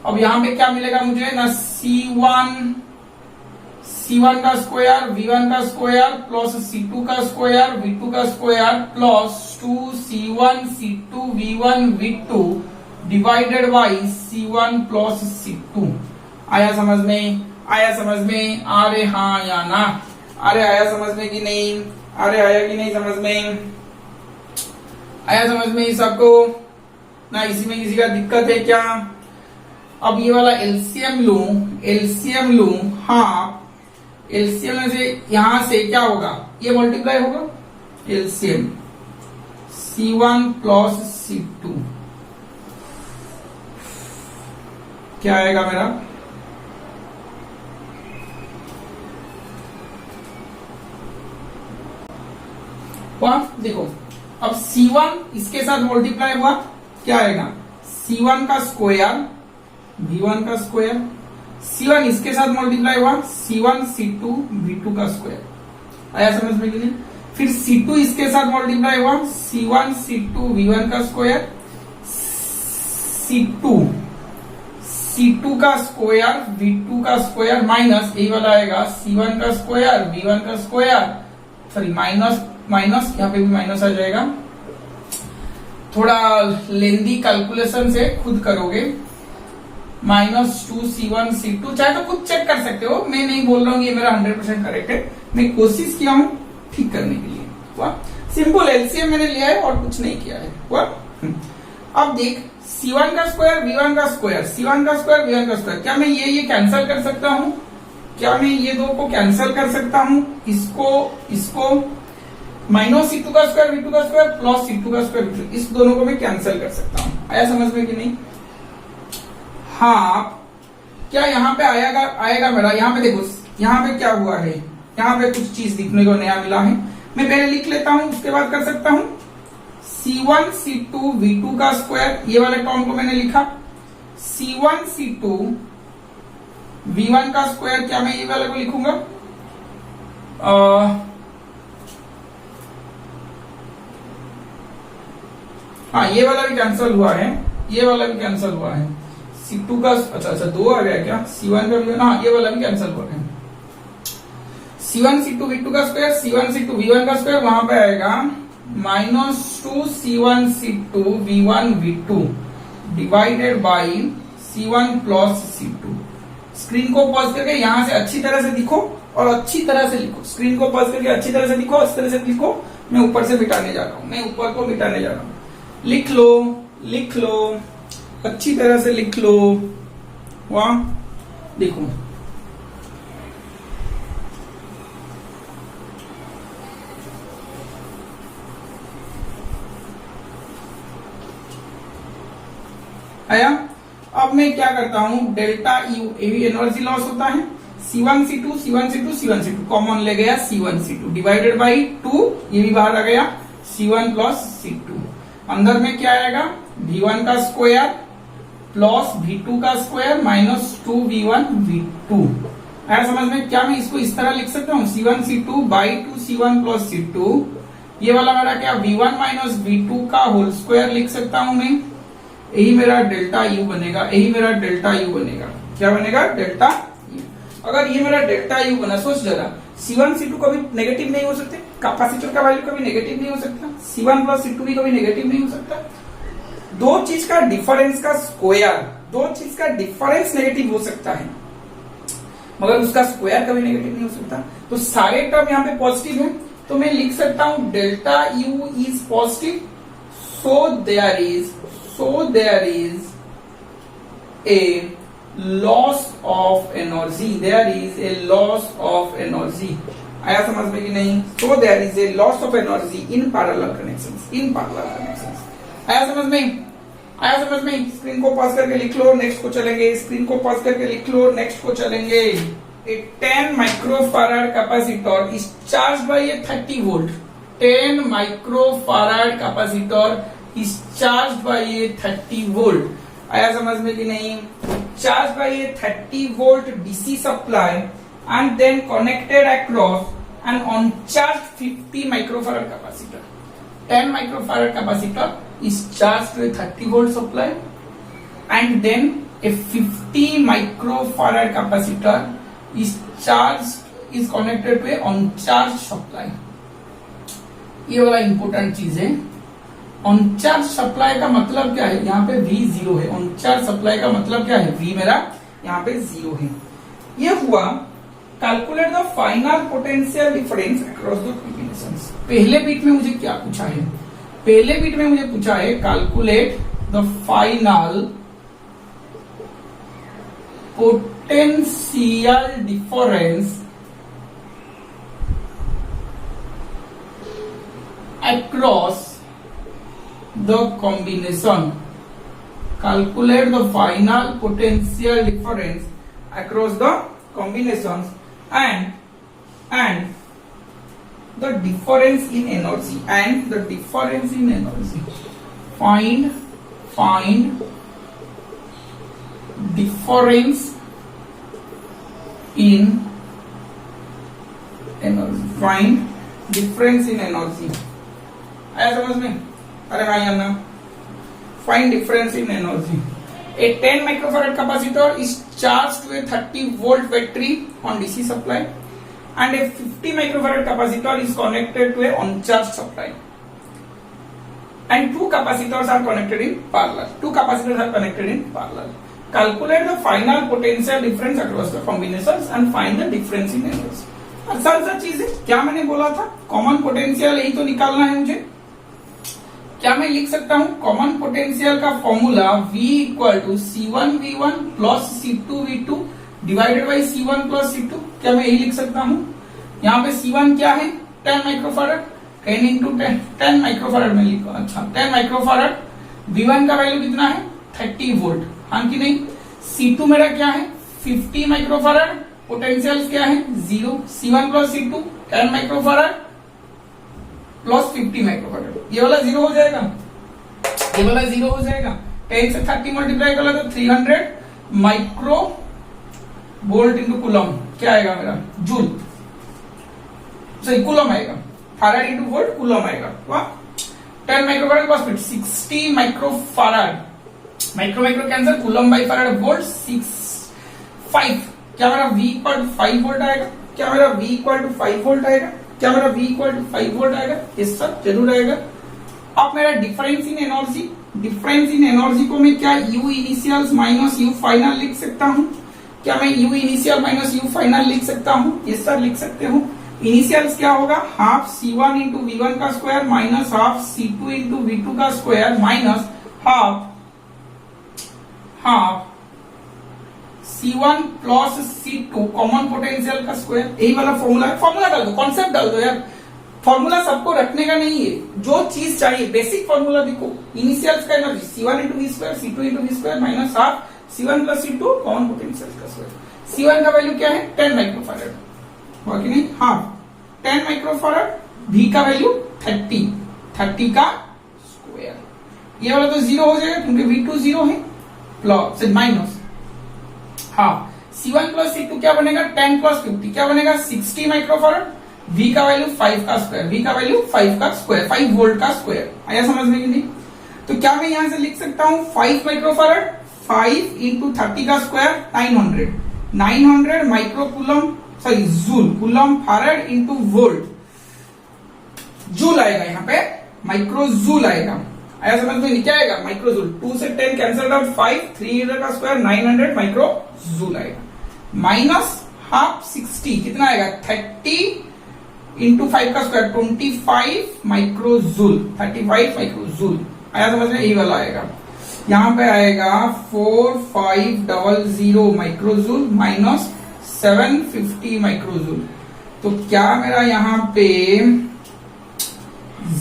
अब यहां पे क्या मिलेगा मुझे ना, C1 का स्क्वायर V1 का स्क्वायर प्लस C2 का स्क्वायर V2 का square plus 2C1 C2 V1 V2 divided by C1 plus C2। आया समझ में, आया समझ में, अरे हाँ या ना, अरे आया समझ में कि नहीं, अरे आया कि नहीं समझ में, आया समझ में सबको ना, इसी में किसी का दिक्कत है क्या। अब ये वाला एलसीएम लूं, एलसीएम लूं, हाँ एलसीएम में से यहां से क्या होगा, ये मल्टीप्लाई होगा, एलसीएम C1 प्लस C2 क्या आएगा मेरा, देखो अब C1 इसके साथ मल्टीप्लाई हुआ, क्या आएगा, C1 का स्क्वायर V1 का स्क्वायर, C1 इसके साथ मल्टीप्लाई हुआ, C1 C2 V2 का स्क्वायर। आया समझ में कि नहीं। फिर C2 इसके साथ मल्टीप्लाई हुआ, C1 C2 V1 का स्क्वायर, C2 का स्क्वायर V2 का स्क्वायर माइनस, यही वाला आएगा C1 का स्क्वायर V1 का स्क्वायर, सॉरी माइनस माइनस, यहाँ पे भी माइनस आ जाएगा। थोड़ा लेंदी कैलकुलेशन से खुद करोगे, माइनस 2C1 C2, चाहे तो खुद चेक कर सकते हो, मैं नहीं बोल रहा हूँ ये मेरा 100% करेक्ट है, मैं कोशिश किया हूँ ठीक करने के लिए। वाह, सिंपल एलसीएम मैंने लिया है और कुछ नहीं किया है। वाह, अब देख C1 का स्क्वायर V1 का स्क्वायर, C1 का स्क्वायर V1 का स्क्वायर, क्या मैं ये कैंसिल कर सकता हूँ, क्या मैं ये दो को कैंसिल कर सकता हूँ, इसको माइनस C2 का स्क्वायर V2 का स्क्वायर प्लस C2 का स्क्वायर V2, इस दोनों को मैं कैंसिल कर सकता हूँ। आया समझ में कि नहीं। हाँ, क्या यहाँ पे आएगा मेरा, यहाँ पे देखो यहाँ पे क्या हुआ है, यहाँ पे कुछ चीज दिखने को नया मिला है, मैं पहले लिख लेता हूँ उसके बाद कर सकता हूँ। C1 C2 V2 का स्क्वायर, ये वाले टर्म को मैंने लिखा, C1 C2 V1 का स्क्वायर, क्या मैं ये वाले को लिखूंगा, हाँ ये वाला भी कैंसिल हुआ है, ये वाला भी कैंसिल हुआ है, C2 का, अच्छा दो आ गया क्या, C1 का V1, हाँ ये वाला भी कैंसिल हुआ है। C1 C2 V2 का स्क्वायर, C1 C2 V1 का स्क्वायर, वहां पे आएगा minus 2C1 C2 V1 V2 divided by C1 plus C2। Screen को पॉज करके यहां से अच्छी तरह से दिखो और अच्छी तरह से लिखो, स्क्रीन को पॉज करके अच्छी तरह से दिखो, इस तरह से लिखो। मैं ऊपर से मिटाने जा रहा हूं, मैं ऊपर को मिटाने जा रहा हूं, लिख लो अच्छी तरह से लिख लो। वाह, देखो आया। अब मैं क्या करता हूं, डेल्टा यू, ये एनर्जी लॉस होता है, C1 C2 C1 C2 C1 C2 common ले गया, C1 C2 डिवाइडेड बाई 2, ये भी बाहर आ गया, C1 प्लस C2। अंदर में क्या आएगा, V1 का स्क्वायर प्लस V2 का स्क्वायर माइनस 2V1 V2। आया समझ में? क्या मैं इसको इस तरह लिख सकता हूँ, C1 C2 by 2 C1 plus C2। ये वाला मेरा क्या V1 माइनस V2 का होल स्क्वायर लिख सकता हूं मैं। यही मेरा डेल्टा U बनेगा, यही मेरा डेल्टा U बनेगा। क्या बनेगा? Delta U। अगर ये मेरा डेल्टा U बना, सोच जरा, C1 C2 कभी नेगेटिव नहीं हो सकते, कैपेसिटर का वैल्यू कभी नेगेटिव नहीं हो सकता, C1 प्लस C2 भी कभी नेगेटिव नहीं हो सकता। दो चीज का डिफरेंस का स्क्वायर, दो चीज का डिफरेंस नेगेटिव हो सकता है मगर उसका स्क्वायर कभी नेगेटिव नहीं हो सकता। तो सारे टर्म यहाँ पे पॉजिटिव है, तो मैं लिख सकता हूं delta U is positive, so there is a loss of energy, there is a loss of energy. आया समझ में कि नहीं? So there is a loss of energy in parallel connections, in parallel connections. आया समझ में? आया समझ में? स्क्रीन को पॉज करके लिख लो, नेक्स्ट को चलेंगे। स्क्रीन को पॉज करके लिख लो, नेक्स्ट को चलेंगे। A 10 microfarad capacitor is charged by a 30 volt. 10 microfarad capacitor is charged by a 30 volt. आया समझ में कि नहीं? Charged by a 30 volt DC supply and then connected across an uncharged 50 microfarad capacitor. 10 microfarad capacitor is charged to a 30 volt supply and then a 50 microfarad capacitor is connected to a uncharged supply। ये वाला इंपोर्टेंट चीज है। अनचार्ज सप्लाई का मतलब क्या है? यहाँ पे V 0 है। अनचार्ज सप्लाई का मतलब क्या है? V मेरा यहाँ पे 0 है। ये हुआ calculate the final potential difference across the combinations. पहले बीट में मुझे क्या पूछा है? पहले बीट में मुझे पूछा है calculate the final potential difference across the combination. Calculate the final potential difference across the combinations and the difference in energy, and the difference in energy. Find difference in energy, find difference in energy। आया समझ में? अरे भाई अन्ना, find difference in energy। A 10 microfarad capacitor is charged to a 30 volt battery on DC supply and a 50 microfarad capacitor is connected to a uncharged supply and two capacitors are connected in parallel, Calculate the final potential difference across the combinations and find the difference in energy। आसान सा चीज है। क्या मैंने बोला था? कॉमन पोटेंशियल यही तो निकालना है मुझे। क्या मैं लिख सकता हूं? कॉमन पोटेंशियल का formula V equal to C1V1 plus C2V2 divided by C1 plus C2। क्या मैं यही लिख सकता हूं? यहाँ पे C1 क्या है? 10 माइक्रोफैरड, 10 इंटू 10 माइक्रोफैरड में लिखा। अच्छा, 10 माइक्रोफैरड। V1 का वैल्यू कितना है? 30 वोल्ट, हाँ कि नहीं? C2 मेरा क्या है? 50 माइक्रोफैरड। पोटेंशियल क्या है? 0। C1 plus C2 10 microfarad plus 50 microfarad. ये वाला 0 हो जाएगा, ये वाला 0 हो जाएगा। 10 से 30 मल्टीप्लाई कर लो तो 300 माइक्रो वोल्ट इंटू कूलम। क्या आएगा मेरा? जूल, सही कूलम आएगा। फैराड इंटू वोल्ट, कूलम आएगा। वाह, 10 माइक्रोफैरड प्लस 60 माइक्रोफैरड, माइक्रो कैंसर, कूलम बाई फैराड वोल्ट 5। क्या मेरा V इक्वल टू 5 वोल्ट आएगा? क्या मेरा V इक्वल टू 5 वोल्ट आएगा? क्या मेरा V इक्वल टू 5 वोल्ट आएगा? इस सब जरूर आएगा। अब मेरा difference in energy, difference in energy को मैं क्या U initial minus U final लिख सकता हूँ? क्या मैं U initial minus U final लिख सकता हूँ? इस सर लिख सकते हो। इनिशियल्स क्या होगा? हाफ C1 इंटू V1 का square minus half C2 into V2 का square minus half C1 plus C2 common potential का स्क्वायर। यही वाला फॉर्मूला है। फॉर्मूला डाल दो, कॉन्सेप्ट डाल दो यार। फॉर्मूला सबको रखने का नहीं है, जो चीज चाहिए बेसिक फॉर्मूला देखो। इनिशियल्स का energy C1 into V square, C2 into V square minus half C1 plus C2 common potential का स्क्वायर। C1 का वैल्यू क्या है? 10 माइक्रोफैरड, हुआ कि नहीं? Half 10 microfarad. V का वैल्यू 30 का स्क्वायर। ये वाला तो जीरो हो जाएगा क्योंकि V2 जीरो है, plus minus half C1 plus C2 क्या बनेगा 10 प्लस 50 क्या बनेगा 60 माइक्रोफैरड, V का वैल्यू 5 का स्क्वायर, V का वैल्यू 5 का स्क्वायर, 5 वोल्ट का स्क्वायर। आया समझ में कि नहीं? तो क्या मैं यहां से लिख सकता हूं 5 माइक्रोफैरड 5 इंटू 30 का square 900 microcoulomb sorry joule, coulomb farad into volt, joule आएगा यहाँ पे, माइक्रो जूल आएगा। आया समझ में? क्या आएगा माइक्रो जूल, 2 से 10 कैंसल आउट 5, 3 का स्क्वायर 900 माइक्रो जूल आएगा, माइनस हाफ 60 कितना आएगा 30 इंटू 5 का square 25 micro joule, 35 micro joule. आया समझ में? यही वाला आएगा, यहाँ पे आएगा 4500 micro joule minus 750 micro joule. तो क्या मेरा यहाँ पे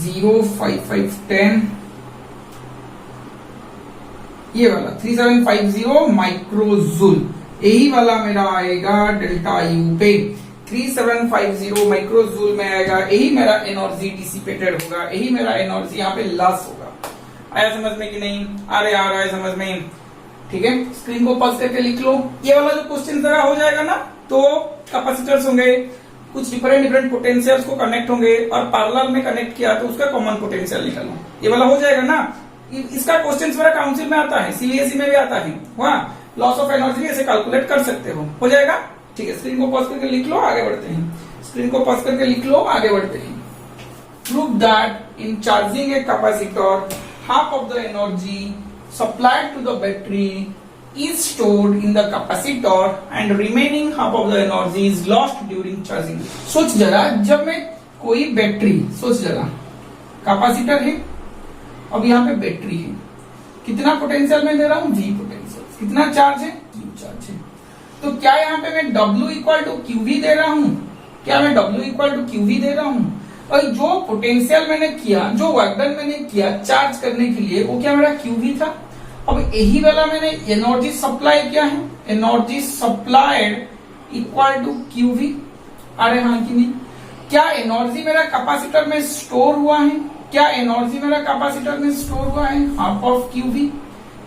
05510 ये वाला 3750 माइक्रो जूल, यही वाला मेरा आएगा डेल्टा यू पे 3750 माइक्रो जूल में आएगा। यही मेरा एनर्जी डिसिपेटेड होगा, यही मेरा एनर्जी यहाँ पे लॉस होगा। आया समझ में कि नहीं? आ रहा है समझ में? ठीक है, स्क्रीन को पॉज करके लिख लो। ये वाला जो क्वेश्चन जरा हो जाएगा ना, तो कैपेसिटर्स होंगे, कुछ डिफरेंट पोटेंशियल्स को कनेक्ट होंगे और पैरेलल में कनेक्ट किया तो उसका कॉमन पोटेंशियल निकालो। ये वाला हो जाएगा ना? इसका क्वेश्चन मेरा काउंसिल में आता है, सीबीएसई में भी आता है, वहाँ लॉस ऑफ एनर्जी ऐसे कैलकुलेट कर सकते हो जाएगा। ठीक है, स्क्रीन को पॉज करके लिख लो, आगे बढ़ते हैं। स्क्रीन को पॉज करके लिख लो, आगे बढ़ते हैं। Prove that in charging a capacitor half of the energy supplied to the battery is stored in the capacitor and remaining half of the energy is lost during charging। सोच जरा, जब मैं कोई बैटरी, सोच जरा कैपेसिटर है, अब यहाँ पे बैटरी है, कितना पोटेंशियल में दे रहा हूँ V पोटेंशियल, कितना चार्ज है Q चार्ज है। तो क्या यहाँ पे मैं W इक्वल टू QV दे रहा हूँ? क्या मैं W इक्वल टू QV दे रहा हूँ? और जो पोटेंशियल मैंने किया, जो वर्कडन मैंने किया चार्ज करने के लिए, वो क्या मेरा QV था। अब यही वाला मैंने एनर्जी सप्लाई किया है, energy supplied equal to QV। अरे हाँ कि नहीं? क्या एनर्जी मेरा कैपेसिटर में स्टोर हुआ है? क्या एनर्जी मेरा कैपेसिटर में स्टोर हुआ है? Half of QV।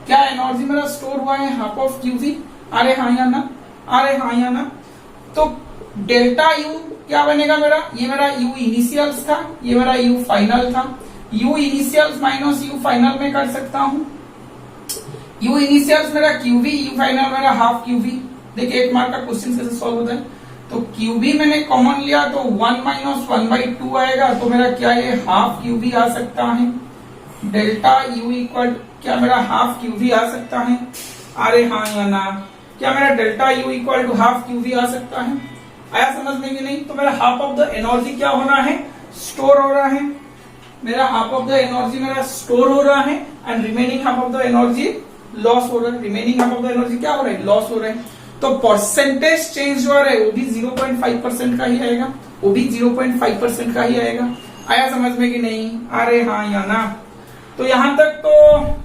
क्या एनर्जी मेरा स्टोर हुआ है? Half of QV। अरे हाँ या ना? अरे हाँ या ना? तो डेल्टा यू क्या बनेगा मेरा? ये मेरा यू इनिशियल्स था, ये मेरा यू फाइनल था। You initials minus U final में कर सकता हूँ। यू इनिशियल्स मेरा QV, यू फाइनल मेरा हाफ QV। देखिए 1 मार्क का क्वेश्चन कैसे सॉल्व होता है। तो QV मैंने कॉमन लिया तो 1 माइनस 1/2 आएगा, तो मेरा क्या ये हाफ QV आ सकता है। डेल्टा यू इक्वल क्या मेरा हाफ QV आ सकता है? अरे हाँ या ना? क्या मेरा delta U equal to half QV आ सकता है? आया समझ में कि नहीं? तो मेरा हाफ ऑफ द एनर्जी क्या हो रहा है? स्टोर हो रहा है। मेरा हाफ ऑफ द एनर्जी मेरा स्टोर हो रहा है and remaining half of the energy loss हो रहा है। Remaining half of the energy क्या हो रहा है? लॉस हो रहा है। तो परसेंटेज चेंज जो आ रहा है वो भी 0.5% का ही आएगा, वो भी 0.5% का ही आएगा। आया समझ में कि नहीं? अरे हाँ या ना? तो यहां तक तो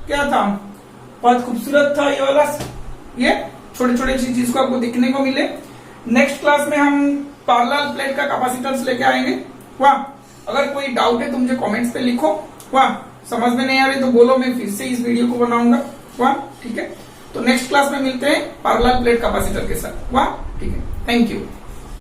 क्या था, बहुत खूबसूरत था ये वाला, ये छोटे छोटे चीज को आपको दिखने को मिले। नेक्स्ट क्लास में हम पैरेलल प्लेट का कैपेसिटेंस लेके आएंगे। वाह, अगर कोई डाउट है तो मुझे कमेंट्स पे लिखो। वाह, समझ में नहीं आ रही तो बोलो, मैं फिर से इस वीडियो को बनाऊंगा। वाह, ठीक है। तो नेक्स्ट क्लास में मिलते हैं पैरेलल प्लेट कैपेसिटर के साथ। वाह, ठीक है, थैंक यू।